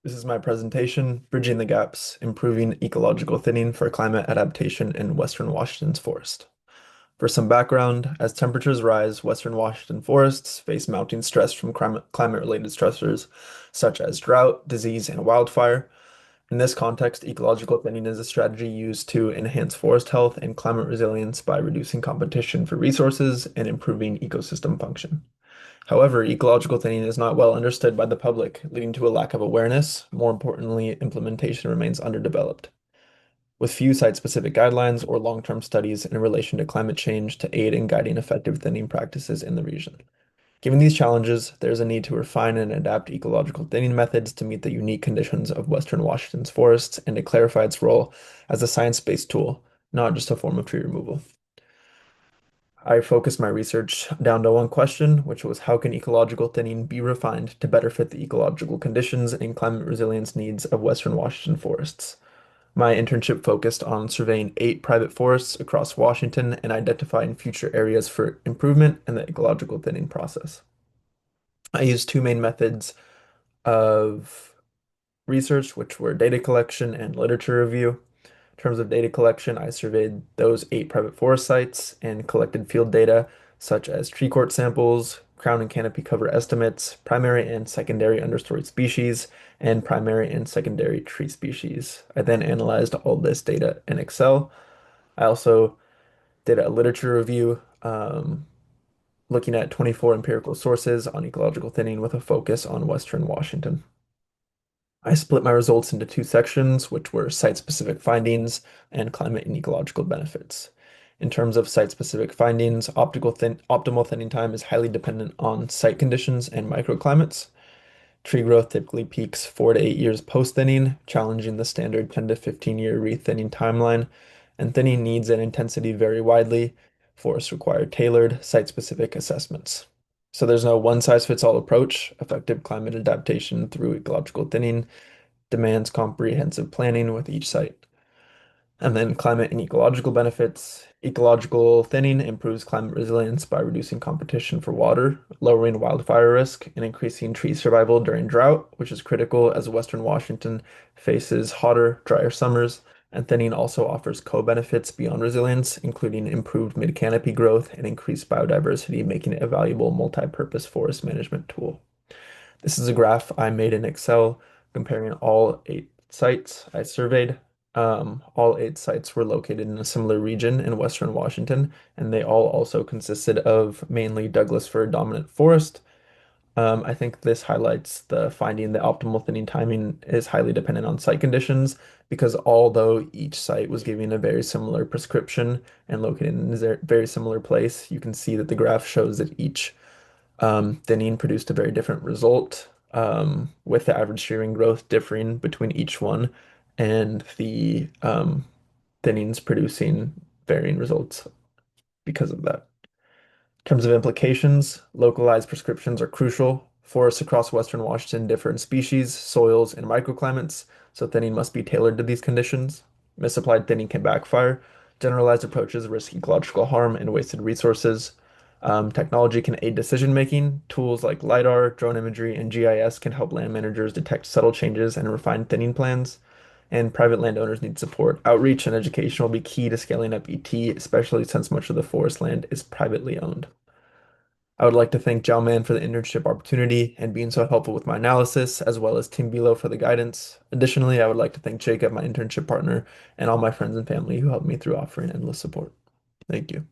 This is my presentation, Bridging the Gaps, Improving Ecological Thinning for Climate Adaptation in Western Washington's Forest. For some background, as temperatures rise, Western Washington forests face mounting stress from climate-related stressors such as drought, disease, and wildfire. In this context, ecological thinning is a strategy used to enhance forest health and climate resilience by reducing competition for resources and improving ecosystem function. However, ecological thinning is not well understood by the public, leading to a lack of awareness. More importantly, implementation remains underdeveloped, with few site-specific guidelines or long-term studies in relation to climate change to aid in guiding effective thinning practices in the region. Given these challenges, there is a need to refine and adapt ecological thinning methods to meet the unique conditions of Western Washington's forests and to clarify its role as a science-based tool, not just a form of tree removal. I focused my research down to one question, which was how can ecological thinning be refined to better fit the ecological conditions and climate resilience needs of Western Washington forests? My internship focused on surveying 8 private forests across Washington and identifying future areas for improvement in the ecological thinning process. I used two main methods of research, which were data collection and literature review. In terms of data collection, I surveyed those 8 private forest sites and collected field data such as tree cord samples, crown and canopy cover estimates, primary and secondary understory species, and primary and secondary tree species. I then analyzed all this data in Excel. I also did a literature review looking at 24 empirical sources on ecological thinning with a focus on Western Washington. I split my results into two sections, which were site-specific findings and climate and ecological benefits. In terms of site-specific findings, optimal thinning time is highly dependent on site conditions and microclimates. Tree growth typically peaks 4 to 8 years post-thinning, challenging the standard 10 to 15-year re-thinning timeline, and thinning needs and intensity vary widely. Forests require tailored, site-specific assessments. So there's no one-size-fits-all approach. Effective climate adaptation through ecological thinning demands comprehensive planning with each site. And then climate and ecological benefits. Ecological thinning improves climate resilience by reducing competition for water, lowering wildfire risk, and increasing tree survival during drought, which is critical as Western Washington faces hotter, drier summers. And thinning also offers co-benefits beyond resilience, including improved mid-canopy growth and increased biodiversity, making it a valuable multi-purpose forest management tool. This is a graph I made in Excel comparing all 8 sites I surveyed. All 8 sites were located in a similar region in Western Washington, and they all also consisted of mainly Douglas fir dominant forest. I think this highlights the finding that optimal thinning timing is highly dependent on site conditions because although each site was given a very similar prescription and located in a very similar place, you can see that the graph shows that each thinning produced a very different result, with the average shearing growth differing between each one and the thinnings producing varying results because of that. In terms of implications, localized prescriptions are crucial. Forests across Western Washington differ in species, soils, and microclimates, so thinning must be tailored to these conditions. Misapplied thinning can backfire. Generalized approaches risk ecological harm and wasted resources. Technology can aid decision making. Tools like LiDAR, drone imagery, and GIS can help land managers detect subtle changes and refine thinning plans. And private landowners need support. Outreach and education will be key to scaling up ET, especially since much of the forest land is privately owned. I would like to thank Jalman for the internship opportunity and being so helpful with my analysis, as well as Team Bilo for the guidance. Additionally, I would like to thank Jacob, my internship partner, and all my friends and family who helped me through offering endless support. Thank you.